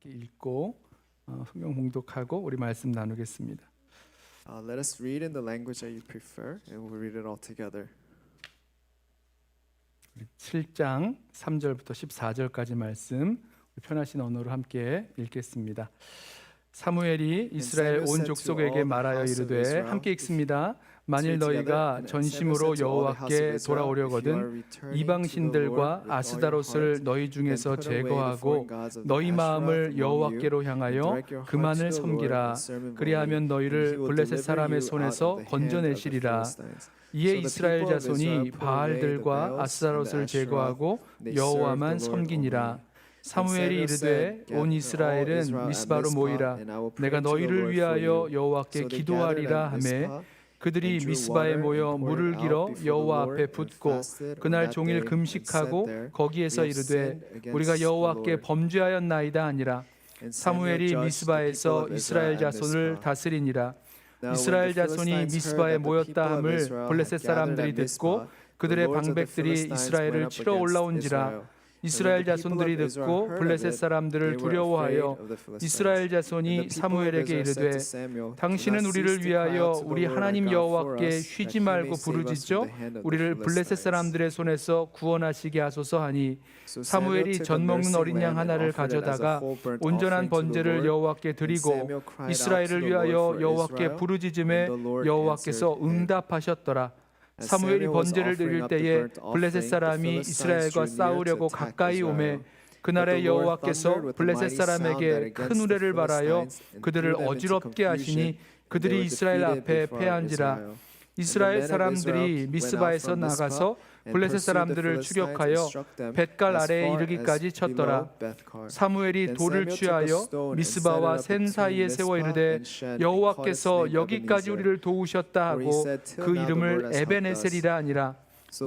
함께 읽고 성경 봉독하고 우리 말씀 나누겠습니다. Let us read in the language that you prefer, and we'll read it all together. 7장 3절부터 14절까지 말씀 편하신 언어로 함께 읽겠습니다. 사무엘이 이스라엘 온 족속에게 말하여 이르되 함께 읽습니다. 만일 너희가 전심으로 여호와께 돌아오려거든 이방 신들과 아스다롯을 너희 중에서 제거하고 너희 마음을 여호와께로 향하여 그만을 섬기라. 그리하면 너희를 블레셋 사람의 손에서 건져내시리라. 이에 이스라엘 자손이 바알들과 아스다롯을 제거하고 여호와만 섬기니라. 사무엘이 이르되 온 이스라엘은 미스바로 모이라. 내가 너희를 위하여 여호와께 기도하리라 하매 그들이 미스바에 모여 물을 길어 여호와 앞에 붓고 그날 종일 금식하고 거기에서 이르되 우리가 여호와께 범죄하였나이다 하니라. 사무엘이 미스바에서 이스라엘 자손을 다스리니라. 이스라엘 자손이 미스바에 모였다 함을 블레셋 사람들이 듣고 그들의 방백들이 이스라엘을 치러 올라온지라. 이스라엘 자손들이 듣고 블레셋 사람들을 두려워하여 이스라엘 자손이 사무엘에게 이르되 당신은 우리를 위하여 우리 하나님 여호와께 쉬지 말고 부르짖죠 우리를 블레셋 사람들의 손에서 구원하시게 하소서 하니 사무엘이 젖 먹는 어린 양 하나를 가져다가 온전한 번제를 여호와께 드리고 이스라엘을 위하여 여호와께 부르짖음에 여호와께서 응답하셨더라. 사무엘이 번제를 드릴 때에 블레셋 사람이 이스라엘과 싸우려고 가까이 오매 그날에 여호와께서 블레셋 사람에게 큰 우레를 발하여 그들을 어지럽게 하시니 그들이 이스라엘 앞에 패한지라. 이스라엘 사람들이 미스바에서 나가서 블레셋 사람들을 추격하여 벳갈 아래에 이르기까지 쳤더라. 사무엘이 돌을 취하여 미스바와 센 사이에 세워 이르되 여호와께서 여기까지 우리를 도우셨다 하고 그 이름을 에벤에셀이라 하니라.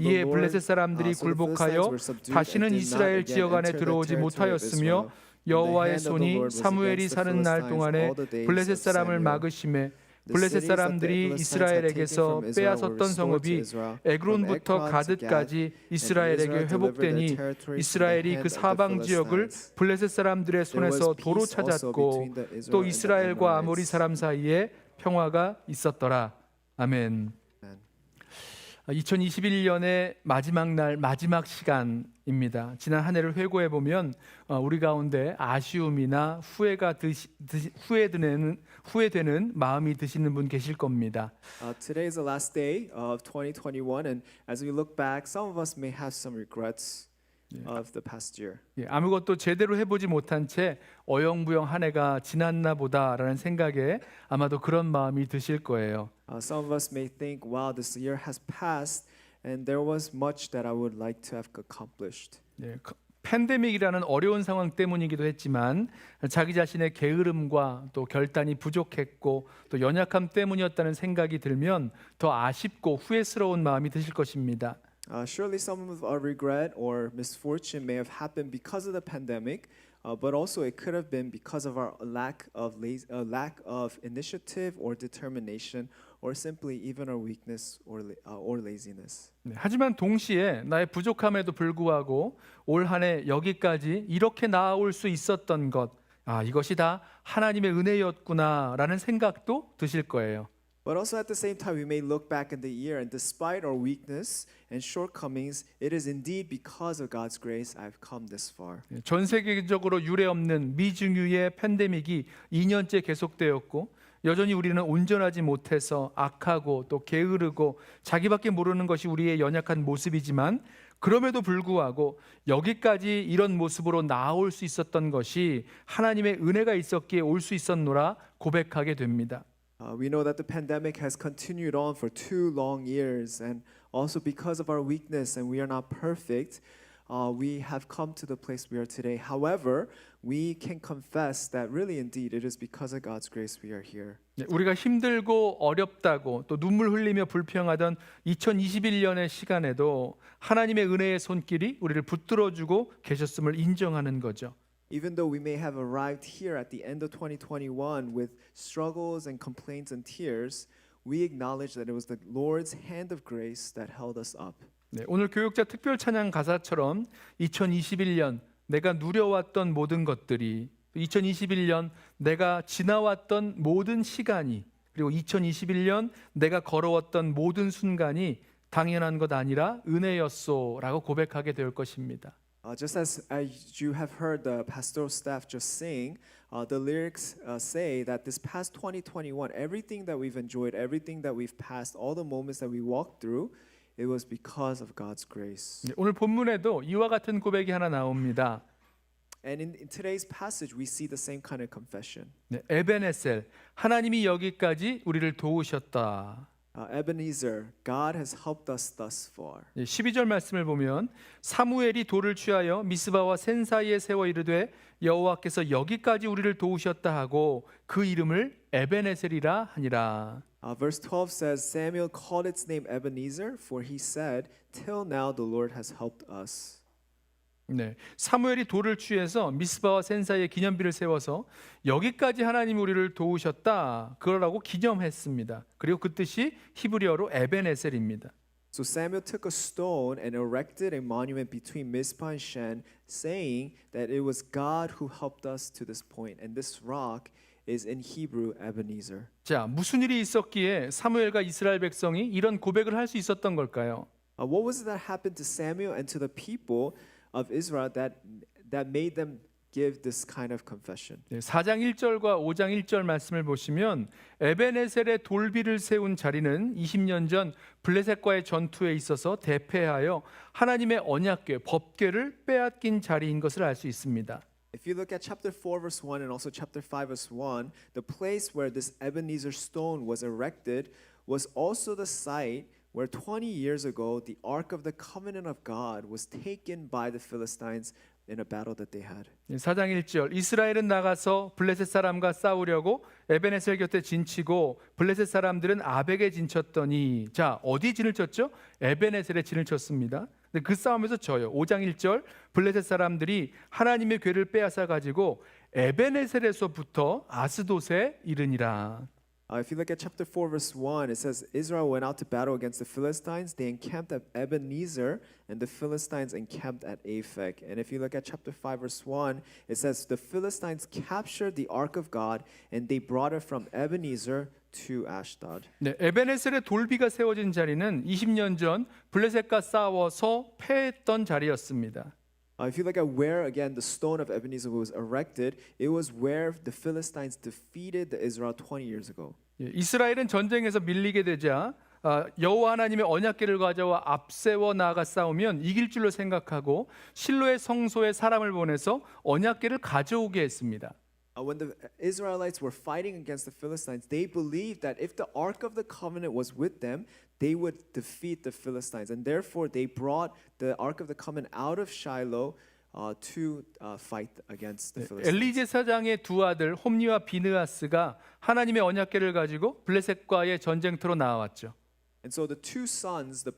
이에 블레셋 사람들이 굴복하여 다시는 이스라엘 지역 안에 들어오지 못하였으며 여호와의 손이 사무엘이 사는 날 동안에 블레셋 사람을 막으심에 블레셋 사람들이 이스라엘에게서 빼앗았던 성읍이 에그론부터 가드까지 이스라엘에게 회복되니 이스라엘이 그 사방 지역을 블레셋 사람들의 손에서 도로 찾았고 또 이스라엘과 아모리 사람 사이에 평화가 있었더라. 아멘. 2021년의 마지막 날 마지막 시간입니다. 지난 한 해를 회고해 보면 우리 가운데 아쉬움이나 후회되는 마음이 드시는 분 계실 겁니다. Today is the last day of 2021, and as we look back, some of us may have some regrets of the past year. 아무것도 제대로 해보지 못한 채 어영부영 한 해가 지났나 보다라는 생각에 아마도 그런 마음이 드실 거예요. Some of us may think, wow, this year has passed and there was much that I would like to have accomplished. 팬데믹이라는 어려운 상황 때문이기도 했지만 자기 자신의 게으름과 또 결단이 부족했고 또 연약함 때문이었다는 생각이 들면 더 아쉽고 후회스러운 마음이 드실 것입니다. Surely some of our regret or misfortune may have happened because of the pandemic, but also it could have been because of our lack of initiative or determination, or simply even our weakness or laziness. 하지만 동시에 나의 부족함에도 불구하고 올 한 해 여기까지 이렇게 나아올 수 있었던 것, 이것이 다 하나님의 은혜였구나라는 생각도 드실 거예요. But also at the same time, we may look back in the year, and despite our weakness and shortcomings, it is indeed because of God's grace I've come this far. 전 세계적으로 유례없는 미증유의 팬데믹이 2년째 계속되었고 여전히 우리는 온전하지 못해서 악하고 또 게으르고 자기밖에 모르는 것이 우리의 연약한 모습이지만 그럼에도 불구하고 여기까지 이런 모습으로 나아올 수 있었던 것이 하나님의 은혜가 있었기에 올 수 있었노라 고백하게 됩니다. We know that the pandemic has continued on for 2 long years, and also because of our weakness and we are not perfect, we have come to the place we are today. However, we can confess that really indeed it is because of God's grace we are here. 우리가 힘들고 어렵다고 또 눈물 흘리며 불평하던 2021년의 시간에도 하나님의 은혜의 손길이 우리를 붙들어주고 계셨음을 인정하는 거죠. Even though we may have arrived here at the end of 2021 with struggles and complaints and tears, we acknowledge that it was the Lord's hand of grace that held us up. 오늘 교육자 특별 찬양 가사처럼 2021년 내가 누려왔던 모든 것들이 2021년 내가 지나왔던 모든 시간이 그리고 2021년 내가 걸어왔던 모든 순간이 당연한 것 아니라 은혜였소라고 고백하게 될 것입니다. Just as you have heard the pastoral staff just sing, the lyrics say that this past 2021, everything that we've enjoyed, everything that we've passed, all the moments that we walked through, it was because of God's grace. 네, 오늘 본문에도 이와 같은 고백이 하나 나옵니다. And in today's passage, we see the same kind of confession. 네, 에베네셀, 하나님이 여기까지 우리를 도우셨다. Ebenezer, God has helped us thus far. 12절 말씀을 보면 사무엘이 돌을 취하여 미스바와 센 사이에 세워 이르되 여호와께서 여기까지 우리를 도우셨다 하고 그 이름을 에베네셀이라 하니라. Verse 12 says, Samuel called its name Ebenezer, for he said, Till now the Lord has helped us. 네, 사무엘이 돌을 취해서 미스바와 센 사이에 기념비를 세워서 여기까지 하나님이 우리를 도우셨다 그러라고 기념했습니다. 그리고 그 뜻이 히브리어로 에베네셀입니다. So Samuel took a stone and erected a monument between Mizpah and Shen, saying that it was God who helped us to this point, and this rock is in Hebrew Ebenezer. 자, 무슨 일이 있었기에 사무엘과 이스라엘 백성이 이런 고백을 할 수 있었던 걸까요? What was it that happened to Samuel and to the people of Israel that made them give this kind of confession? 4장 1절과 5장 1절 말씀을 보시면 에베네셀의 돌비를 세운 자리는 20년 전 블레셋과의 전투에 있어서 대패하여 하나님의 언약궤, 법궤를 빼앗긴 자리인 것을 알 수 있습니다. If you look at chapter 4 verse 1 and also chapter 5 verse 1, the place where this Ebenezer stone was erected was also the site where 20 years ago the Ark of the Covenant of God was taken by the Philistines in a battle that they had. 4장 1절 이스라엘은 나가서 블레셋 사람과 싸우려고 에베네셀 곁에 진치고 블레셋 사람들은 아벡에 진쳤더니 자 어디 진을 쳤죠? 에베네셀에 진을 쳤습니다. 근데 그 싸움에서 져요. 5장 1절 블레셋 사람들이 하나님의 궤를 빼앗아 가지고 에베네셀에서부터 아스돗에 이르니라. If you look at chapter 4 verse 1, it says Israel went out to battle against the Philistines. They encamped at Ebenezer, and the Philistines encamped at Aphek. And if you look at chapter 5 verse 1, it says the Philistines captured the ark of God, and they brought it from Ebenezer to Ashdod. 네, 에베네셀의 돌비가 세워진 자리는 20년 전 블레셋과 싸워서 패했던 자리였습니다. If you look at where again the stone of Ebenezer was erected, it was where the Philistines defeated the Israel 20 years ago. 예, 이스라엘은 전쟁에서 밀리게 되자 여호와 하나님의 언약궤를 가져와 앞세워 나아가 싸우면 이길 줄로 생각하고 실로의 성소에 사람을 보내서 언약궤를 가져오게 했습니다. When the Israelites were fighting against the Philistines, they believed that if the Ark of the Covenant was with them, they would defeat the Philistines. And therefore, they brought the Ark of the Covenant out of Shiloh to fight against the Philistines. 엘리 제사장의 두 아들 홈니와 비느하스가 하나님의 언약궤를 가지고 블레셋과의 전쟁터로 나왔죠. And so the two sons, the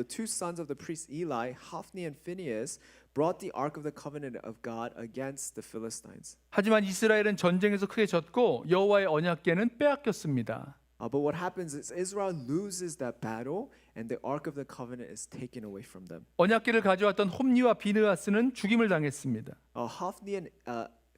two sons of the priest Eli, Hophni and Phinehas, brought the Ark of the Covenant of God against the Philistines. 하지만 이스라엘은 전쟁에서 크게 졌고 여호와의 언약궤는 빼앗겼습니다. But what happens is Israel loses that battle, and the Ark of the Covenant is taken away from them. 언약궤를 가져왔던 홈니와 비느하스는 죽임을 당했습니다. Hophni and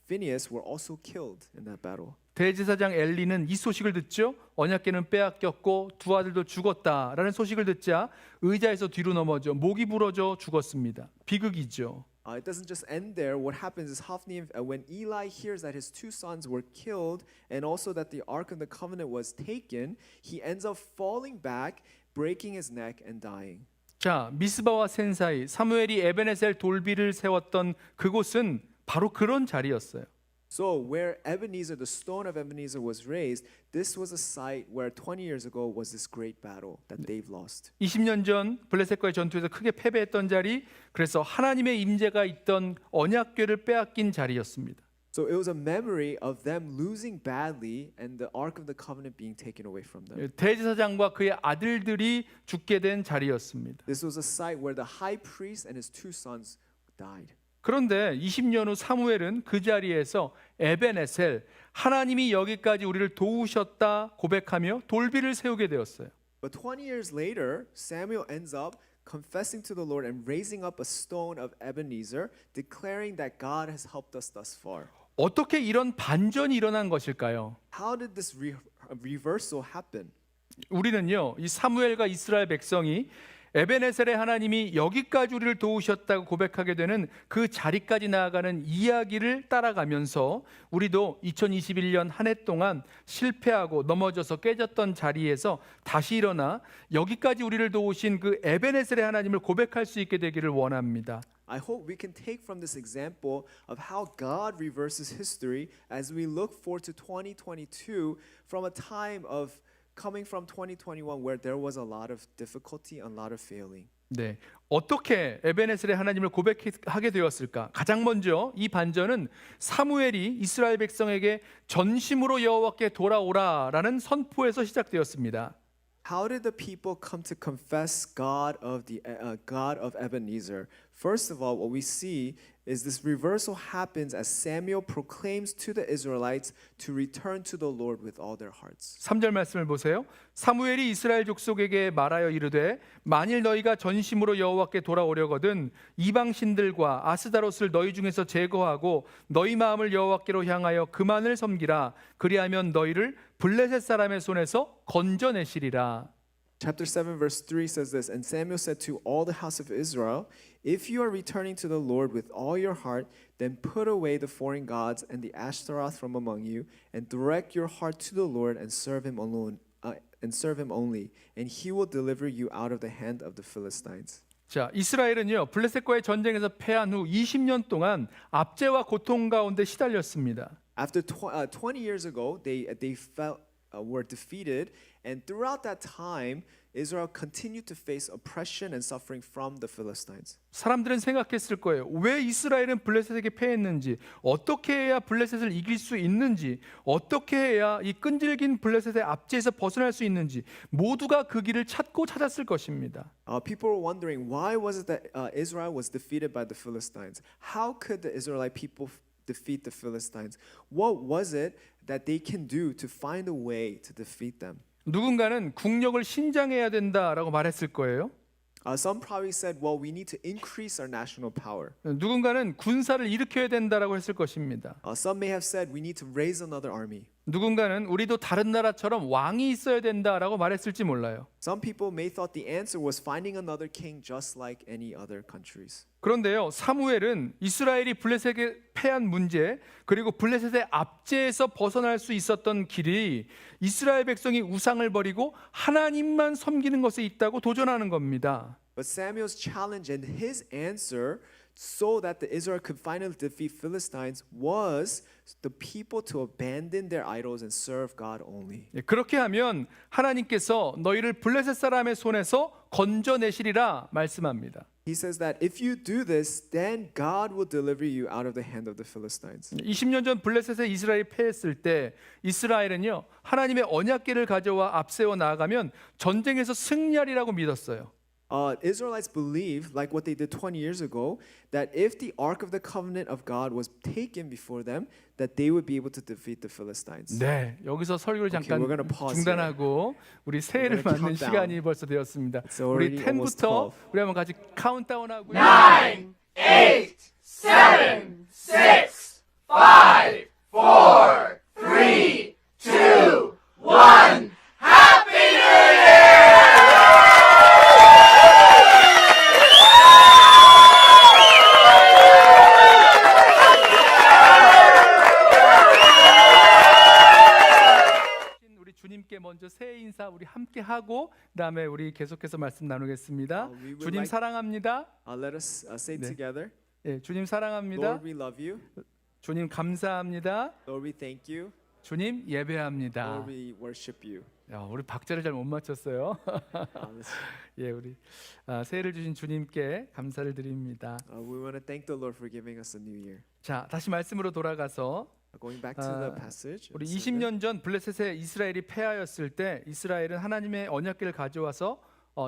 Phinehas were also killed in that battle. 대제사장 엘리는 이 소식을 듣죠. 언약궤는 빼앗겼고 두 아들도 죽었다라는 소식을 듣자 의자에서 뒤로 넘어져 목이 부러져 죽었습니다. 비극이죠. It doesn't just end there. What happens is Hophni, when Eli hears that his two sons were killed and also that the Ark of the Covenant was taken, he ends up falling back, breaking his neck and dying. 자, 미스바와 센 사이 사무엘이 에베네셀 돌비를 세웠던 그곳은 바로 그런 자리였어요. So where Ebenezer, the stone of Ebenezer was raised, this was a site where 20 years ago was this great battle that they've lost. 20년 전 블레셋과의 전투에서 크게 패배했던 자리, 그래서 하나님의 임재가 있던 언약궤를 빼앗긴 자리였습니다. So it was a memory of them losing badly and the Ark of the Covenant being taken away from them. 대제사장과 그의 아들들이 죽게 된 자리였습니다. This was a site where the high priest and his two sons died. 그런데 20년 후 사무엘은 그 자리에서 에베네셀, 하나님이 여기까지 우리를 도우셨다 고백하며 돌비를 세우게 되었어요. But 20 years later, Samuel ends up confessing to the Lord and raising up a stone of Ebenezer, declaring that God has helped us thus far. 어떻게 이런 반전이 일어난 것일까요? How did this reversal happen? 우리는요, 이 사무엘과 이스라엘 백성이 에베네셀의 하나님이 여기까지 우리를 도우셨다고 고백하게 되는 그 자리까지 나아가는 이야기를 따라가면서 우리도 2021년 한 해 동안 실패하고 넘어져서 깨졌던 자리에서 다시 일어나 여기까지 우리를 도우신 그 에베네셀의 하나님을 고백할 수 있게 되기를 원합니다. I hope we can take from this example of how God reverses history as we look forward to 2022 from a time of coming from 2021 where there was a lot of difficulty and a lot of failing. 네, 어떻게 에베네셀의 하나님을 고백하게 되었을까? 가장 먼저 이 반전은 사무엘이 이스라엘 백성에게 전심으로 여호와께 돌아오라라는 선포에서 시작되었습니다. How did the people come to confess God of Ebenezer? First of all, what we see is this reversal happens as Samuel proclaims to the Israelites to return to the Lord with all their hearts. 3절 말씀을 보세요. 사무엘이 이스라엘 족속에게 말하여 이르되 만일 너희가 전심으로 여호와께 돌아오려거든 이방 신들과 아스다롯을 너희 중에서 제거하고 너희 마음을 여호와께로 향하여 그만을 섬기라. 그리하면 너희를 블레셋 사람의 손에서 건져내시리라. Chapter 7 verse 3 says this, and Samuel said to all the house of Israel, if you are returning to the Lord with all your heart, then put away the foreign gods and the Ashtaroth from among you, and direct your heart to the Lord and serve him alone, and serve him only, and he will deliver you out of the hand of the Philistines. 자, 이스라엘은요 블레셋과의 전쟁에서 패한 후 20년 동안 압제와 고통 가운데 시달렸습니다. After 20 years ago, they were defeated, and throughout that time, Israel continued to face oppression and suffering from the Philistines. 사람들은 생각했을 거예요. 왜 이스라엘은 블레셋에게 패했는지, 어떻게 해야 블레셋을 이길 수 있는지, 어떻게 해야 이 끈질긴 블레셋의 압제에서 벗어날 수 있는지 모두가 그 길을 찾고 찾았을 것입니다. People were wondering why was it that Israel was defeated by the Philistines? How could the Israelite people defeat the Philistines? What was it that they can do to find a way to defeat them? 누군가는 국력을 신장해야 된다라고 말했을 거예요. Some probably said, well, we need to increase our national power. 누군가는 군사를 일으켜야 된다라고 했을 것입니다. Some may have said, we need to raise another army. 누군가는 우리도 다른 나라처럼 왕이 있어야 된다라고 말했을지 몰라요. Some people may thought the answer was finding another king just like any other countries. 그런데요, 사무엘은 이스라엘이 블레셋에게 패한 문제 그리고 블레셋의 압제에서 벗어날 수 있었던 길이 이스라엘 백성이 우상을 버리고 하나님만 섬기는 것에 있다고 도전하는 겁니다. But Samuel's challenge and his answer so that the Israel could finally defeat Philistines was the people to abandon their idols and serve God only. 그렇게 하면 하나님께서 너희를 블레셋 사람의 손에서 건져내시리라 말씀합니다. He says that if you do this, then God will deliver you out of the hand of the Philistines. 20년 전 블레셋에 이스라엘이 패했을 때 이스라엘은요 하나님의 언약궤를 가져와 앞세워 나아가면 전쟁에서 승리하리라고 믿었어요. Israelites believed, like what they did 20 years ago, that if the Ark of the Covenant of God was taken before them, that they would be able to defeat the Philistines. 네, 여기서 설교를 잠깐 we're gonna pause 중단하고 우리 새해를 We're gonna 맞는 count down. 시간이 벌써 되었습니다. It's 우리 already almost 10부터 12. 우리 한번 같이 카운트다운하고요. 9, 8, 7, 6, 5, 4, 3, 2, 1. Happy New Year! 우리 주님께 먼저 새해 인사 우리 함께 하고 그다음에 우리 계속해서 말씀 나누겠습니다. we would 주님 like- 사랑합니다. Let us say 네. together, 예, 주님 사랑합니다. Lord, we love you. 주님 감사합니다. Lord, we thank you. 주님 예배합니다. Lord, we worship you. 야, 우리 박자를 잘 못 맞췄어요. 예, 우리 새해를 주신 주님께 감사를 드립니다. We want to thank the Lord for giving us a new year. 자, 다시 말씀으로 돌아가서 Going back to the passage. 우리 20년 전 블레셋에 이스라엘이 패하였을 때 이스라엘은 하나님의 언약궤를 가져와서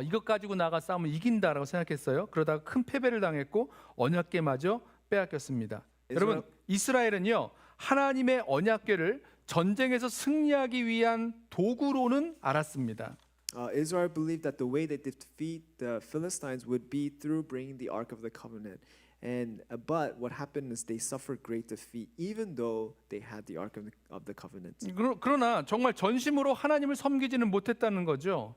이것 가지고 나가 싸우면 이긴다라고 생각했어요. 그러다가 큰 패배를 당했고 언약궤마저 빼앗겼습니다. 여러분, 이스라엘은요 하나님의 언약궤를 전쟁에서 승리하기 위한 도구로는 알았습니다. Israel believed that the way they defeat the Philistines would be through bringing the Ark of the Covenant. And but what happened is they suffered great defeat, even though they had the Ark of the Covenant. 그러나 정말 전심으로 하나님을 섬기지는 못했다는 거죠.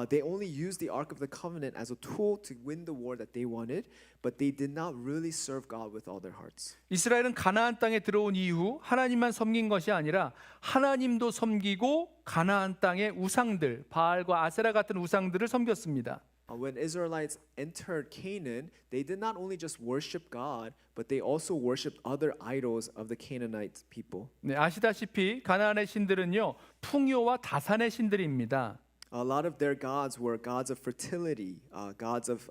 They only used the Ark of the Covenant as a tool to win the war that they wanted, but they did not really serve God with all their hearts. 이스라엘은 가나안 땅에 들어온 이후 하나님만 섬긴 것이 아니라 하나님도 섬기고 가나안 땅의 우상들, 바알과 아세라 같은 우상들을 섬겼습니다. When Israelites entered Canaan, they did not only just worship God, but they also worshipped other idols of the Canaanite people. 네, 아시다시피 가나안의 신들은요 풍요와 다산의 신들입니다. A lot of their gods were gods of fertility, gods of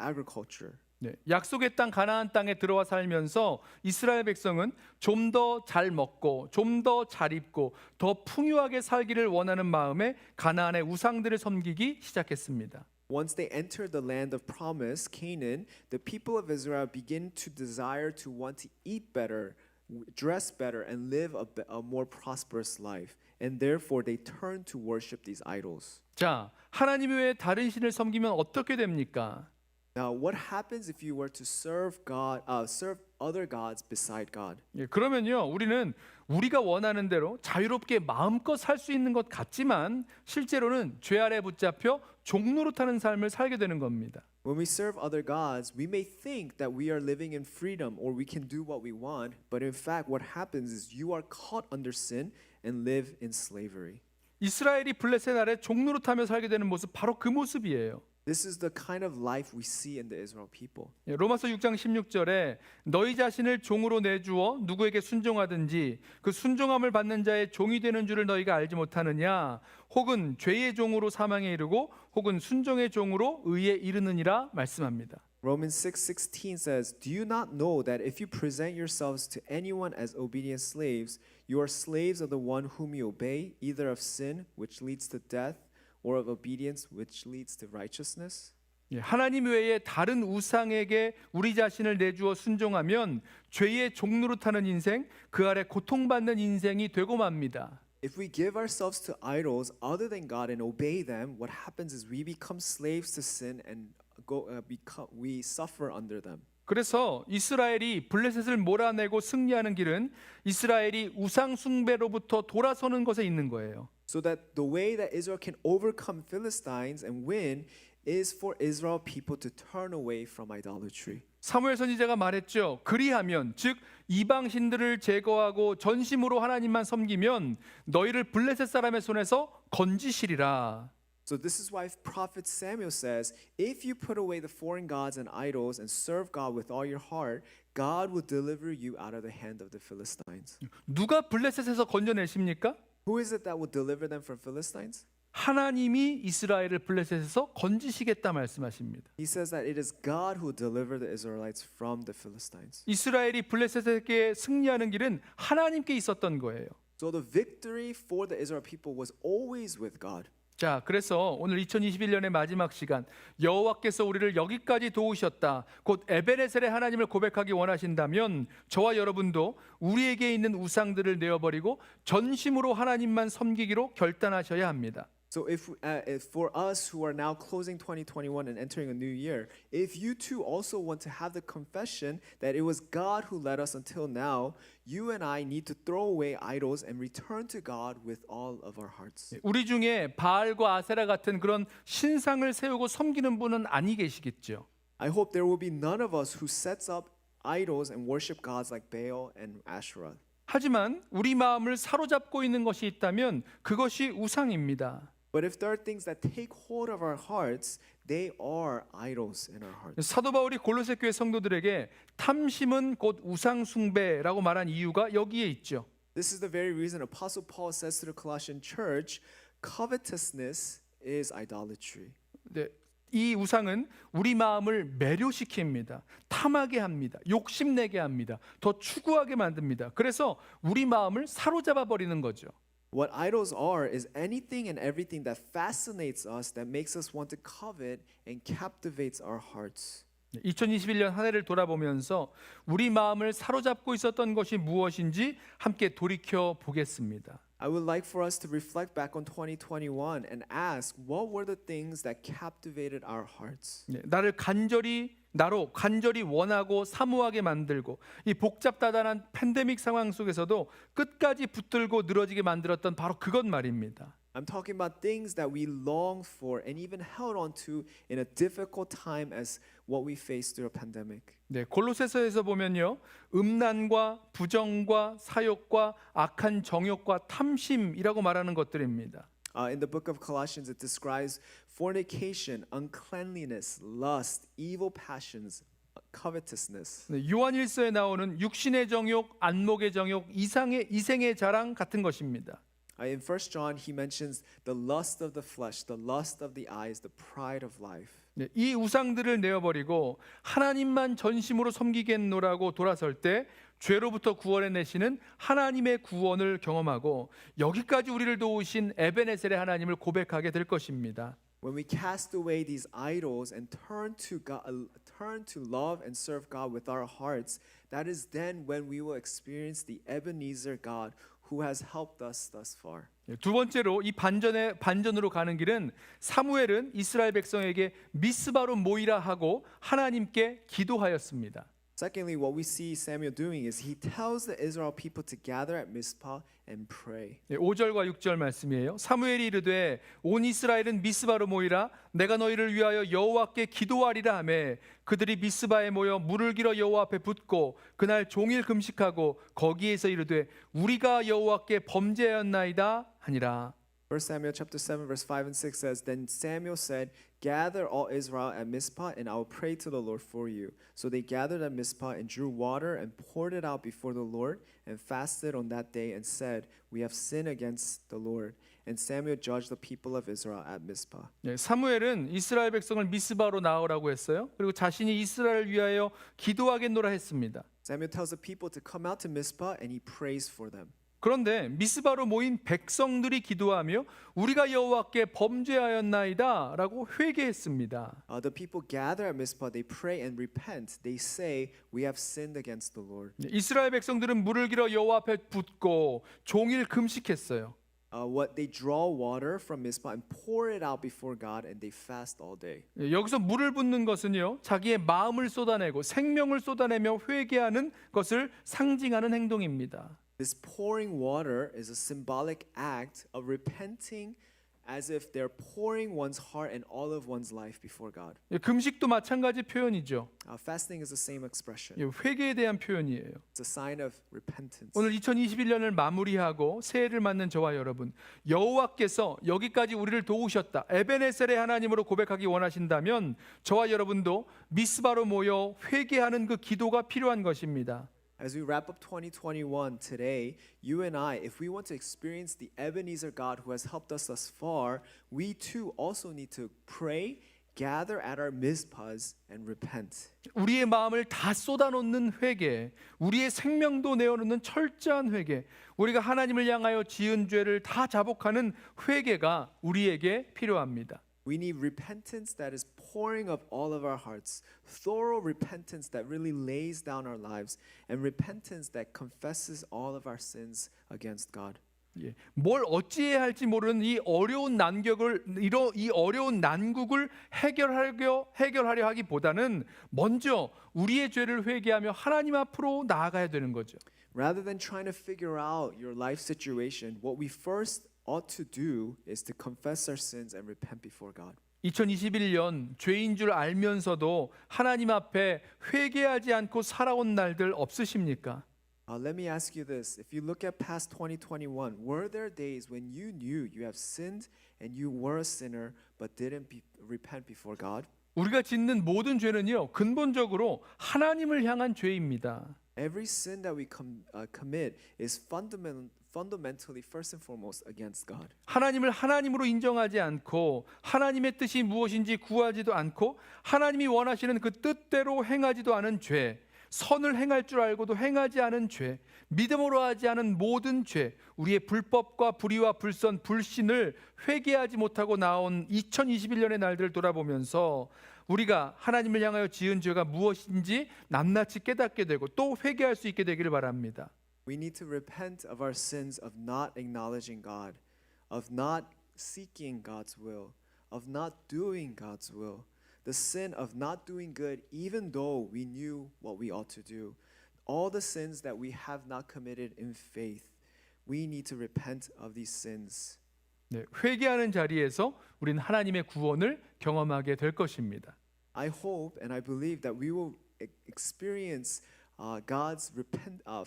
agriculture. 네, 약속의 땅 가나안 땅에 들어와 살면서 이스라엘 백성은 좀 더 잘 먹고 좀 더 잘 입고 더 풍요하게 살기를 원하는 마음에 가나안의 우상들을 섬기기 시작했습니다. Once they entered the land of promise, Canaan, the people of Israel begin to desire to want to eat better, dress better, and live a more prosperous life. And therefore they turn to worship these idols. 자, 하나님 외에 다른 신을 섬기면 어떻게 됩니까? Now, what happens if you were to serve other gods beside God? 예, 그러면요, 우리는 우리가 원하는 대로 자유롭게 마음껏 살 수 있는 것 같지만 실제로는 죄 아래 붙잡혀 종노릇하는 삶을 살게 되는 겁니다. When we serve other gods, we may think that we are living in freedom or we can do what we want, but in fact, what happens is you are caught under sin and live in slavery. 이스라엘이 블레셋 아래 종노릇하며 살게 되는 모습 바로 그 모습이에요. This is the kind of life we see in the Israel people. 예, 로마서 6장 16절에 너희 자신을 종으로 내주어 누구에게 순종하든지 그 순종함을 받는 자의 종이 되는 줄을 너희가 알지 못하느냐 혹은 죄의 종으로 사망에 이르고 혹은 순종의 종으로 의에 이르느니라 말씀합니다. Romans 6:16 says, "Do you not know that if you present yourselves to anyone as obedient slaves, you are slaves of the one whom you obey, either of sin, which leads to death, or of obedience, which leads to righteousness?" 예, 하나님 외에 다른 우상에게 우리 자신을 내주어 순종하면 죄의 종노릇하는 인생, 그 아래 고통받는 인생이 되고 맙니다. If we give ourselves to idols other than God and obey them, what happens is we become slaves to sin and we suffer under them. 그래서 이스라엘이 블레셋을 몰아내고 승리하는 길은 이스라엘이 우상 숭배로부터 돌아서는 것에 있는 거예요. So that the way that Israel can overcome Philistines and win is for Israel people to turn away from idolatry. 사무엘 선지자가 말했죠. 그리하면 즉 이방 신들을 제거하고 전심으로 하나님만 섬기면 너희를 블레셋 사람의 손에서 건지시리라. So this is why prophet Samuel says, if you put away the foreign gods and idols and serve God with all your heart, God will deliver you out of the hand of the Philistines. 누가 블레셋에서 건져내십니까? Who is it that will deliver them from Philistines? 하나님이 이스라엘을 블레셋에서 건지시겠다 말씀하십니다. He says that it is God who will deliver the Israelites from the Philistines. 이스라엘이 블레셋에게 승리하는 길은 하나님께 있었던 거예요. So the victory for the Israel people was always with God. 자, 그래서 오늘 2021년의 마지막 시간 여호와께서 우리를 여기까지 도우셨다. 곧 에베네셀의 하나님을 고백하기 원하신다면 저와 여러분도 우리에게 있는 우상들을 내어버리고 전심으로 하나님만 섬기기로 결단하셔야 합니다. So if for us who are now closing 2021 and entering a new year, if you too also want to have the confession that it was God who led us until now, you and I need to throw away idols and return to God with all of our hearts. 우리 중에 바알과 아세라 같은 그런 신상을 세우고 섬기는 분은 아니 계시겠죠. I hope there will be none of us who sets up idols and worship gods like Baal and Asherah. 하지만 우리 마음을 사로잡고 있는 것이 있다면 그것이 우상입니다. But if there are things that take hold of our hearts, they are idols in our hearts. 사도 바울이 골로새 교회 성도들에게 탐심은 곧 우상 숭배라고 말한 이유가 여기에 있죠. This is the very reason Apostle Paul says to the Colossian church, covetousness is idolatry. 네, 이 우상은 우리 마음을 매료시킵니다. 탐하게 합니다. 욕심내게 합니다. 더 추구하게 만듭니다. 그래서 우리 마음을 사로잡아 버리는 거죠. What idols are is anything and everything that fascinates us, that makes us want to covet and captivates our hearts. 2021년 한 해를 돌아보면서 우리 마음을 사로잡고 있었던 것이 무엇인지 함께 돌이켜 보겠습니다. I would like for us to reflect back on 2021 and ask, what were the things that captivated our hearts? 나를 간절히 나로 간절히 원하고 사모하게 만들고 이 복잡다단한 팬데믹 상황 속에서도 끝까지 붙들고 늘어지게 만들었던 바로 그것 말입니다. I'm talking about things that we longed for and even held on to in a difficult time as what we faced through a pandemic. 네, 골로새서에서 보면요, 음란과 부정과 사욕과 악한 정욕과 탐심이라고 말하는 것들입니다. In the book of Colossians, it describes fornication, uncleanliness, lust, evil passions, covetousness. 네, 요한일서에 나오는 육신의 정욕, 안목의 정욕, 이생의 자랑 같은 것입니다. In 1 John, he mentions the lust of the flesh, the lust of the eyes, the pride of life. 네, 이 우상들을 내어버리고 하나님만 전심으로 섬기겠노라고 돌아설 때 죄로부터 구원해내시는 하나님의 구원을 경험하고 여기까지 우리를 도우신 에베네셀의 하나님을 고백하게 될 것입니다. When we cast away these idols and turn to God, turn to love and serve God with our hearts, that is then when we will experience the Ebenezer God who has helped us thus far. 두 번째로 이 반전으로 가는 길은 사무엘은 이스라엘 백성에게 미스바로 모이라 하고 하나님께 기도하였습니다. Secondly, what we see Samuel doing is he tells the Israel people to gather at Mizpah and pray. 5절과 6절 말씀이에요. 사무엘이 이르되 온 이스라엘은 미스바로 모이라 내가 너희를 위하여 여호와께 기도하리라 하매 그들이 미스바에 모여 물을 길어 여호와 앞에 붓고 그날 종일 금식하고 거기에서 이르되 우리가 여호와께 범죄하였나이다 하니라. 1 Samuel chapter 7 verse 5 and 6 says, Then Samuel said, Gather all Israel at Mizpah, and I will pray to the Lord for you. So they gathered at Mizpah and drew water and poured it out before the Lord and fasted on that day and said, We have sinned against the Lord. And Samuel judged the people of Israel at Mizpah. 사무엘은 이스라엘 백성을 미스바로 나오라고 했어요. 그리고 자신이 이스라엘을 위하여 기도하겠노라 했습니다. Samuel tells the people to come out to Mizpah and he prays for them. 그런데 미스바로 모인 백성들이 기도하며 우리가 여호와께 범죄하였나이다라고 회개했습니다. The people gather at Mizpah, they pray and repent. They say, We have sinned against the Lord. 이스라엘 백성들은 물을 길어 여호와 앞에 붓고 종일 금식했어요. What they draw water from Mizpah and pour it out before God, and they fast all day. 여기서 물을 붓는 것은요, 자기의 마음을 쏟아내고 생명을 쏟아내며 회개하는 것을 상징하는 행동입니다. This pouring water is a symbolic act of repenting as if they're pouring one's heart and all of one's life before God. 금식도 마찬가지 표현이죠. Fasting is the same expression. 회개에 대한 표현이에요. It's a sign of repentance. 오늘 2021년을 마무리하고 새해를 맞는 저와 여러분, 여호와께서 여기까지 우리를 도우셨다, 에베네셀의 하나님으로 고백하기 원하신다면 저와 여러분도 미스바로 모여 회개하는 그 기도가 필요한 것입니다. As we wrap up 2021 today, you and I, if we want to experience the Ebenezer God who has helped us thus far, we too also need to pray, gather at our Mizpahs and repent. 우리의 마음을 다 쏟아놓는 회개, 우리의 생명도 내어놓는 철저한 회개, 우리가 하나님을 향하여 지은 죄를 다 자복하는 회개가 우리에게 필요합니다. We need repentance that is pouring of all of our hearts, thorough repentance that really lays down our lives, and repentance that confesses all of our sins against God. 뭘 어찌해야 할지 모르는 이 어려운 난국을 해결하려 하기보다는 먼저 우리의 죄를 회개하며 하나님 앞으로 나아가야 되는 거죠. Rather than trying to figure out your life situation, what we first ought to do is to confess our sins and repent before God. 2021년 죄인 줄 알면서도 하나님 앞에 회개하지 않고 살아온 날들 없으십니까? Let me ask you this. If you look at past 2021, were there days when you knew you have sinned and you were a sinner but didn't repent before God? 우리가 짓는 모든 죄는요, 근본적으로 하나님을 향한 죄입니다. Every sin that we commit is fundamentally first and foremost against God. 하나님을 하나님으로 인정하지 않고 하나님의 뜻이 무엇인지 구하지도 않고 하나님이 원하시는 그 뜻대로 행하지도 않은 죄, 선을 행할 줄 알고도 행하지 않은 죄, 믿음으로 하지 않은 모든 죄, 우리의 불법과 불의와 불선, 불신을 회개하지 못하고 나온 2021년의 날들을 돌아보면서 우리가 하나님을 향하여 지은 죄가 무엇인지 낱낱이 깨닫게 되고 또 회개할 수 있게 되기를 바랍니다. We need to repent of our sins of not acknowledging God, of not seeking God's will, of not doing God's will, the sin of not doing good even though we knew what we ought to do. All the sins that we have not committed in faith. We need to repent of these sins. 네, 회개하는 자리에서 우리는 하나님의 구원을 경험하게 될 것입니다. I hope and I believe that we will experience God's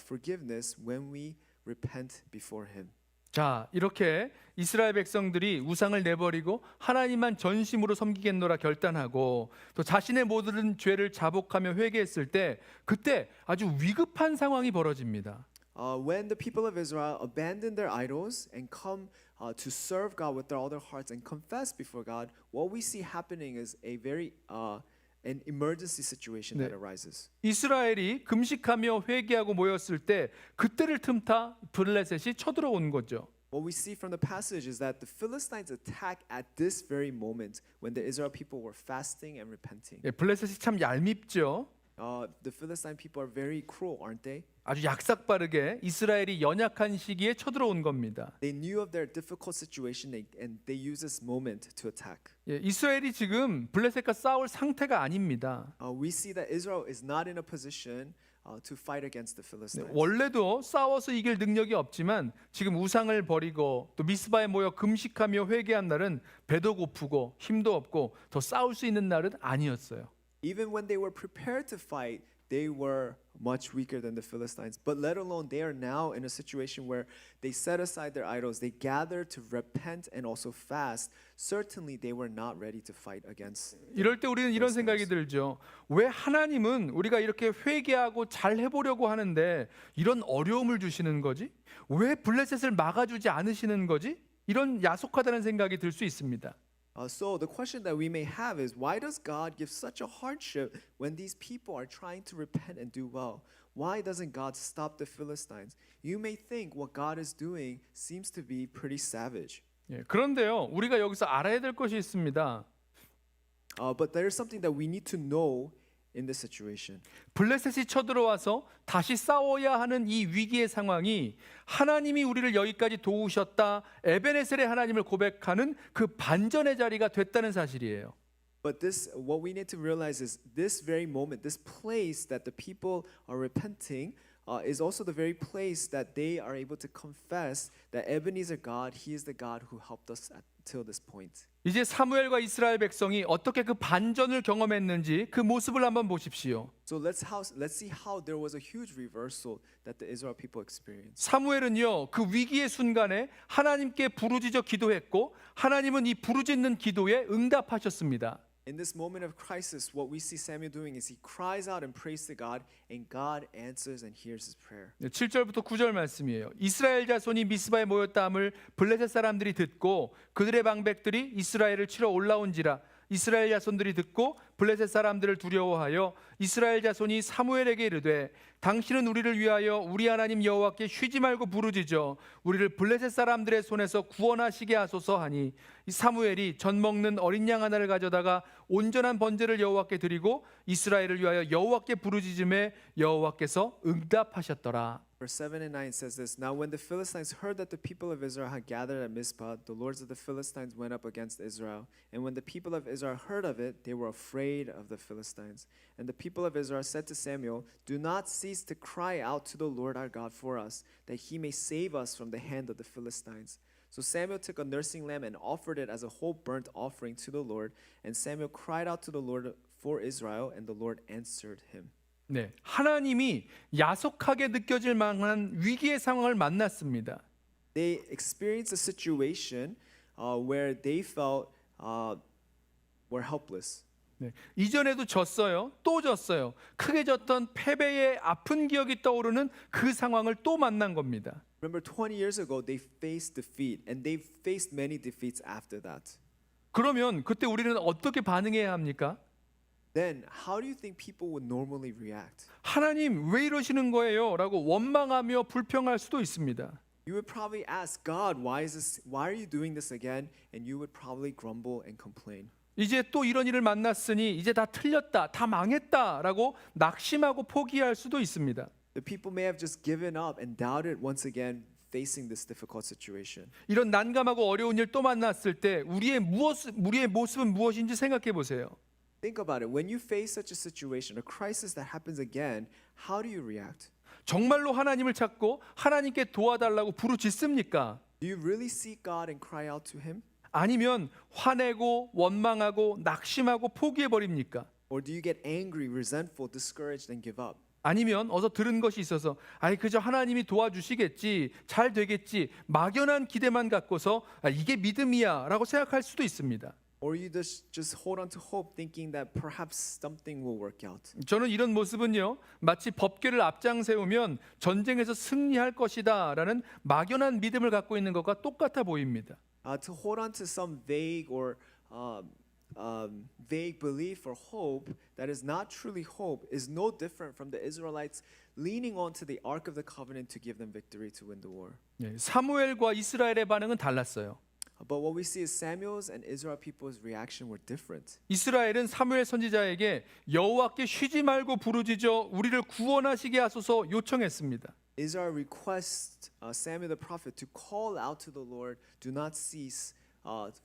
forgiveness when we repent before Him. 자, 이렇게 이스라엘 백성들이 우상을 내버리고 하나님만 전심으로 섬기겠노라 결단하고 또 자신의 모든 죄를 자복하며 회개했을 때 그때 아주 위급한 상황이 벌어집니다. When the people of Israel abandon their idols and come to serve God with all their hearts and confess before God, what we see happening is a very an emergency situation that arises. 이스라엘이 금식하며 회개하고 모였을 때 그때를 틈타 블레셋이 쳐들어온 거죠. What we see from the passage is that the Philistines attack at this very moment when the Israel people were fasting and repenting. 예, 블레셋이 참 얄밉죠. The Philistine people are very cruel, aren't they? 아주 약삭빠르게 이스라엘이 연약한 시기에 쳐들어온 겁니다. They knew of their difficult situation and they used this moment to attack. 예, 이스라엘이 지금 블레셋과 싸울 상태가 아닙니다. We see that Israel is not in a position to fight against the Philistines. 원래도 싸워서 이길 능력이 없지만 지금 우상을 버리고 또 미스바에 모여 금식하며 회개한 날은 배도 고프고 힘도 없고 더 싸울 수 있는 날은 아니었어요. Even when they were prepared to fight, they were much weaker than the Philistines. But let alone they are now in a situation where they set aside their idols, they gather to repent and also fast. Certainly they were not ready to fight against. 이럴 때 우리는 이런 생각이 들죠. 왜 하나님은 우리가 이렇게 회개하고 잘 해보려고 하는데 이런 어려움을 주시는 거지? 왜 블레셋을 막아주지 않으시는 거지? 이런 야속하다는 생각이 들 수 있습니다. So the question that we may have is, why does God give such a hardship when these people are trying to repent and do well? Why doesn't God stop the Philistines? You may think what God is doing seems to be pretty savage. 예, 그런데요, 우리가 여기서 알아야 될 것이 있습니다. But there is something that we need to know in this situation. 블레셋이 쳐들어와서 다시 싸워야 하는 이 위기의 상황이 하나님이 우리를 여기까지 도우셨다, 에베네셀의 하나님을 고백하는 그 반전의 자리가 됐다는 사실이에요. But what we need to realize is this very moment, this place that the people are repenting, is also the very place that they are able to confess that Ebenezer God, He is the God who helped us till this point. 이제 사무엘과 이스라엘 백성이 어떻게 그 반전을 경험했는지 그 모습을 한번 보십시오. So let's see how there was a huge reversal that the Israel people experienced. 사무엘은요, 그 위기의 순간에 하나님께 부르짖어 기도했고 하나님은 이 부르짖는 기도에 응답하셨습니다. In this moment of crisis, what we see Samuel doing is he cries out and prays to God, and God answers and hears his prayer. 7절부터 9절 말씀이에요. 이스라엘 자손이 미스바에 모였다함을 블레셋 사람들이 듣고 그들의 방백들이 이스라엘을 치러 올라온지라 이스라엘 자손들이 듣고 블레셋 사람들을 두려워하여 이스라엘 자손이 사무엘에게 이르되 당신은 우리를 위하여 우리 하나님 여호와께 쉬지 말고 부르짖어 우리를 블레셋 사람들의 손에서 구원하시게 하소서 하니 이 사무엘이 젖 먹는 어린 양 하나를 가져다가 온전한 번제를 여호와께 드리고 이스라엘을 위하여 여호와께 부르짖음에 여호와께서 응답하셨더라. Verse 7 and 9 says this, Now when the Philistines heard that the people of Israel had gathered at Mizpah, the lords of the Philistines went up against Israel. And when the people of Israel heard of it, they were afraid of the Philistines. And the people of Israel said to Samuel, Do not cease to cry out to the Lord our God for us, that He may save us from the hand of the Philistines. So Samuel took a nursing lamb and offered it as a whole burnt offering to the Lord. And Samuel cried out to the Lord for Israel, and the Lord answered him. 네, 하나님이 야속하게 느껴질 만한 위기의 상황을 만났습니다. They experienced a situation where they felt were helpless. 네, 이전에도 졌어요. 또 졌어요. 크게 졌던 패배의 아픈 기억이 떠오르는 그 상황을 또 만난 겁니다. Remember 20 years ago they faced defeat and they faced many defeats after that. 그러면 그때 우리는 어떻게 반응해야 합니까? Then how do you think people would normally react? 하나님 왜 이러시는 거예요? 라고 원망하며 불평할 수도 있습니다. You would probably ask God, why are you doing this again? And you would probably grumble and complain. 이제 또 이런 일을 만났으니 이제 다 틀렸다, 다 망했다라고 낙심하고 포기할 수도 있습니다. The people may have just given up and doubted once again facing this difficult situation. 이런 난감하고 어려운 일 또 만났을 때 우리의 모습은 무엇인지 생각해 보세요. Think about it. When you face such a situation, a crisis that happens again, how do you react? 정말로 하나님을 찾고 하나님께 도와달라고 부르짖습니까? Do you really seek God and cry out to Him? 아니면 화내고 원망하고 낙심하고 포기해 버립니까? Or do you get angry, resentful, discouraged, and give up? 아니면 어서 들은 것이 있어서 아이 그저 하나님이 도와주시겠지 잘 되겠지 막연한 기대만 갖고서 이게 믿음이야라고 생각할 수도 있습니다. Or you just hold on to hope thinking that perhaps something will work out. 저는 이런 모습은요 마치 법궤를 앞장 세우면 전쟁에서 승리할 것이다라는 막연한 믿음을 갖고 있는 것과 똑같아 보입니다. To hold on to some vague or vague belief or hope that is not truly hope is no different from the Israelites leaning onto the Ark of the Covenant to give them victory to win the war. 예, 사무엘과 이스라엘의 반응은 달랐어요. But what we see is Samuel's and Israel people's reaction were different. 이스라엘은 사무엘 선지자에게 여호와께 쉬지 말고 부르짖어 우리를 구원하시게 하소서 요청했습니다. Israel requests Samuel the prophet to call out to the Lord, do not cease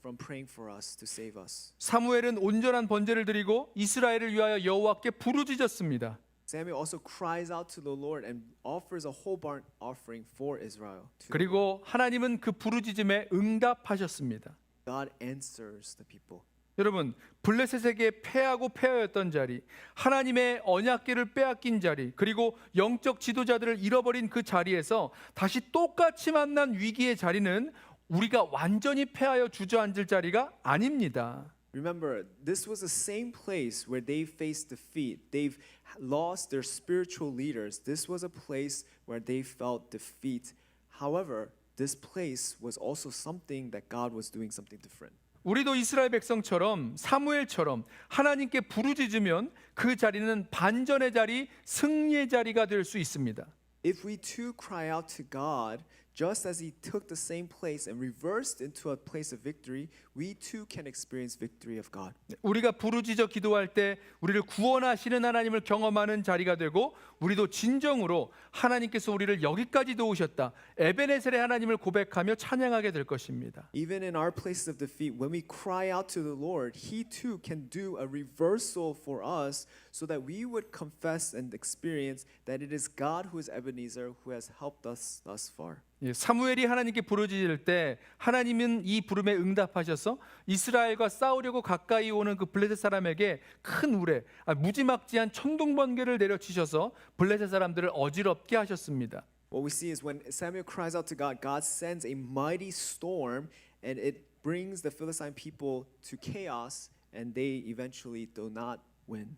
from praying for us to save us. 사무엘은 온전한 번제를 드리고 이스라엘을 위하여 여호와께 부르짖었습니다. Samuel also cries out to the Lord and offers a whole burnt offering for Israel. 그리고 하나님은 그 부르짖음에 응답하셨습니다. God answers the people. 여러분, 블레셋에게 패하고 패하였던 자리, 하나님의 언약궤를 빼앗긴 자리, 그리고 영적 지도자들을 잃어버린 그 자리에서 다시 똑같이 만난 위기의 자리는 우리가 완전히 패하여 주저앉을 자리가 아닙니다. Remember, this was the same place where they faced defeat. They've lost their spiritual leaders. This was a place where they felt defeat. However, this place was also something that God was doing something different. 우리도 이스라엘 백성처럼 사무엘처럼 하나님께 부르짖으면 그 자리는 반전의 자리, 승리의 자리가 될 수 있습니다. If we too cry out to God, just as He took the same place and reversed into a place of victory, we too can experience victory of God. 우리가 부르짖어 기도할 때 우리를 구원하시는 하나님을 경험하는 자리가 되고 우리도 진정으로 하나님께서 우리를 여기까지 도우셨다. 에베네셀의 하나님을 고백하며 찬양하게 될 것입니다. Even in our places of defeat, when we cry out to the Lord, He too can do a reversal for us so that we would confess and experience that it is God who is Ebenezer who has helped us thus far. 예, 사무엘이 하나님께 부르짖을 때 하나님은 이 부름에 응답하셔서 이스라엘과 싸우려고 가까이 오는 그 블레셋 사람에게 큰 우레, 무지막지한 천둥번개를 내려치셔서 블레셋 사람들을 어지럽게 하셨습니다. What we see is when Samuel cries out to God, God sends a mighty storm and it brings the Philistine people to chaos and they eventually do not win.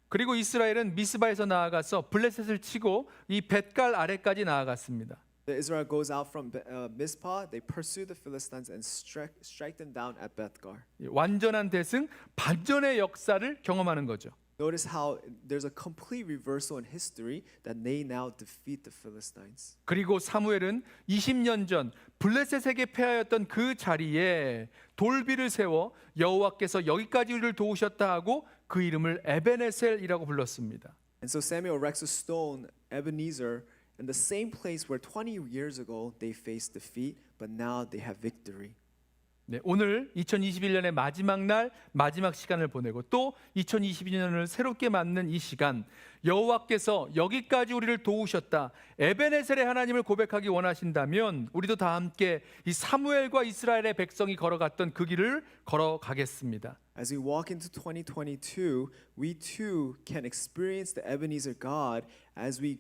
그리고 이스라엘은 미스바에서 나아가서 블레셋을 치고 이 벳갈 아래까지 나아갔습니다. Israel goes out from Mizpah, they pursue the Philistines and strike them down at Bethgar. 완전한 대승, 반전의 역사를 경험하는 거죠. Notice how there's a complete reversal in history that they now defeat the Philistines. 그리고 사무엘은 20년 전 블레셋에게 패하였던 그 자리에 돌비를 세워 여호와께서 여기까지 우리를 도우셨다 하고 그 이름을 에베네셀이라고 불렀습니다. And so Samuel erects a stone, Ebenezer, in the same place where 20 years ago they faced defeat, but now they have victory. 네, 오늘 2021년의 마지막 날, 마지막 시간을 보내고 또 2022년을 새롭게 맞는 이 시간, 여호와께서 여기까지 우리를 도우셨다. 에베네셀의 하나님을 고백하기 원하신다면 우리도 다 함께 이 사무엘과 이스라엘의 백성이 걸어갔던 그 길을 걸어가겠습니다. As we walk into 2022, we too can experience the Ebenezer God as we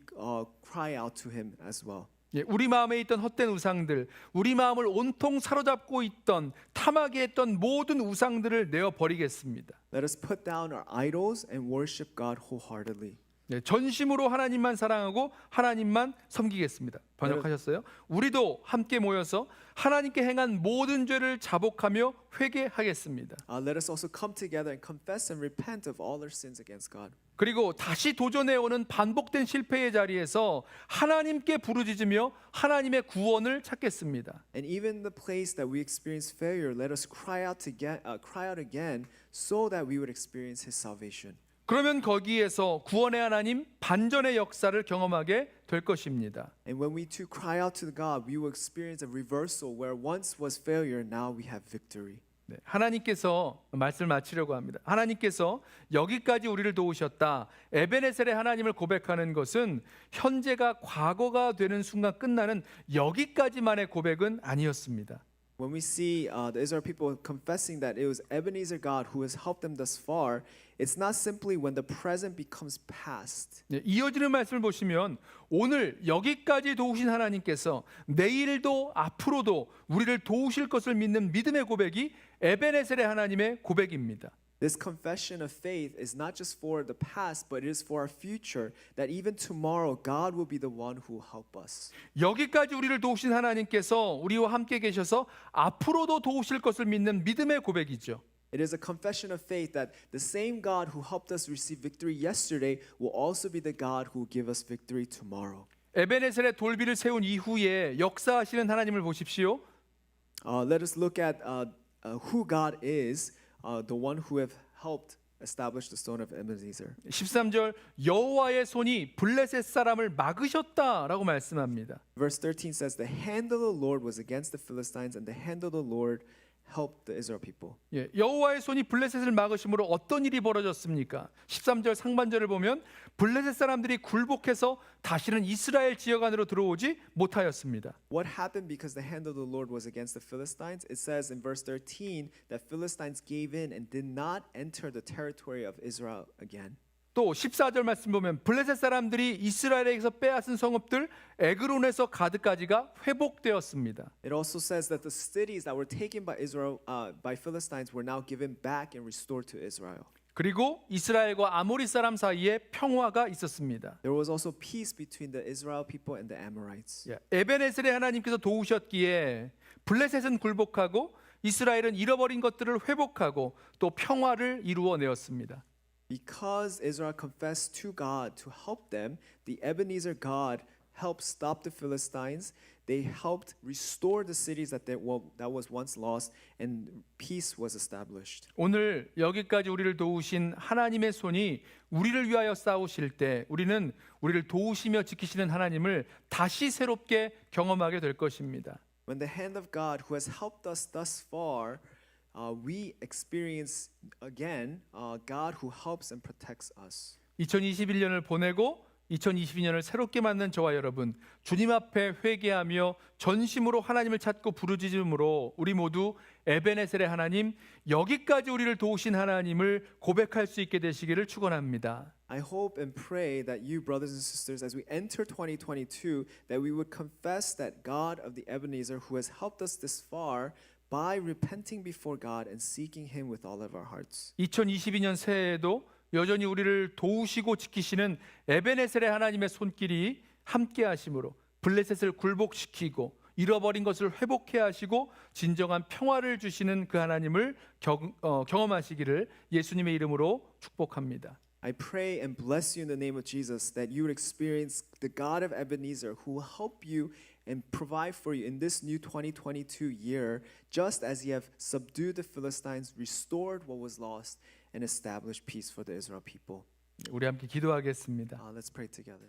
cry out to Him as well. 예, 우리 마음에 있던 헛된 우상들, 우리 마음을 온통 사로잡고 있던 탐하게 했던 모든 우상들을 내어 버리겠습니다. Let us put down our idols and worship God wholeheartedly. 네, 전심으로 하나님만 사랑하고 하나님만 섬기겠습니다. 번역하셨어요? 우리도 함께 모여서 하나님께 행한 모든 죄를 자복하며 회개하겠습니다. Let us also come together and confess and repent of all our sins against God. 그리고 다시 도전해오는 반복된 실패의 자리에서 하나님께 부르짖으며 하나님의 구원을 찾겠습니다. And even in the place that we experience failure, let us cry out again so that we would experience His salvation. 그러면 거기에서 구원의 하나님 반전의 역사를 경험하게 될 것입니다. And when we too cry out to God, we will experience a reversal where once was failure, now we have victory. 네, 하나님께서 말씀을 마치려고 합니다. 하나님께서 여기까지 우리를 도우셨다. 에베네셀의 하나님을 고백하는 것은 현재가 과거가 되는 순간 끝나는 여기까지만의 고백은 아니었습니다. When we see the Israel people confessing that it was Ebenezer God who has helped them thus far, it's not simply when the present becomes past. 네, 이어지는 말씀을 보시면 오늘 여기까지 도우신 하나님께서 내일도 앞으로도 우리를 도우실 것을 믿는 믿음의 고백이 에베네셀의 하나님의 고백입니다. This confession of faith is not just for the past, but it is for our future, that even tomorrow God will be the one who will help us. 여기까지 우리를 도우신 하나님께서 우리와 함께 계셔서 앞으로도 도우실 것을 믿는 믿음의 고백이죠. It is a confession of faith that the same God who helped us receive victory yesterday will also be the God who will give us victory tomorrow. 에베네셀의 돌비를 세운 이후에 역사하시는 하나님을 보십시오. Let us look at who God is, the one who have helped establish the stone of Ebenezer. 13절 여호와의 손이 블레셋 사람을 막으셨다라고 말씀합니다. Verse 13 says, "The hand of the Lord was against the Philistines, and the hand of the Lord helped the Israel people." 예, 여호와의 손이 블레셋을 막으심으로 어떤 일이 벌어졌습니까? 13절 상반절을 보면 블레셋 사람들이 굴복해서 다시는 이스라엘 지역 안으로 들어오지 못하였습니다. What happened because the hand of the Lord was against the Philistines? It says in verse 13 that Philistines gave in and did not enter the territory of Israel again. 또 14절 말씀 보면 블레셋 사람들이 이스라엘에게서 빼앗은 성읍들 에그론에서 가드까지가 회복되었습니다. It also says that the cities that were taken by Israel by Philistines were now given back and restored to Israel. 그리고 이스라엘과 아모리 사람 사이에 평화가 있었습니다. There was also peace between the Israel people and the Amorites. 예, 에베네셀의 하나님께서 도우셨기에 블레셋은 굴복하고 이스라엘은 잃어버린 것들을 회복하고 또 평화를 이루어내었습니다. Because Israel confessed to God to help them, the Ebenezer God helped stop the Philistines. They helped restore the cities that was once lost, and peace was established. 오늘 여기까지 우리를 도우신 하나님의 손이 우리를 위하여 싸우실 때 우리는 우리를 도우시며 지키시는 하나님을 다시 새롭게 경험하게 될 것입니다. When the hand of God who has helped us thus far, we experience again God who helps and protects us. 2021년을 보내고 2022년을 새롭게 맞는 저와 여러분, 주님 앞에 회개하며 전심으로 하나님을 찾고 부르짖음으로 우리 모두 에베네셀의 하나님, 여기까지 우리를 도우신 하나님을 고백할 수 있게 되시기를 축원합니다. I hope and pray that you, brothers and sisters, as we enter 2022, that we would confess that God of the Ebenezer who has helped us this far by repenting before God and seeking Him with all of our hearts. 2022년 새해에도 여전히 우리를 도우시고 지키시는 에베네셀의 하나님의 손길이 함께 하심으로 블레셋을 굴복시키고 잃어버린 것을 회복해 하시고 진정한 평화를 주시는 그 하나님을 경험하시기를 예수님의 이름으로 축복합니다. I pray and bless you in the name of Jesus that you would experience the God of Ebenezer who will help you and provide for you in this new 2022 year, just as He have subdued the Philistines, restored what was lost, and established peace for the Israel people. 우리 함께 기도하겠습니다. Let's pray together.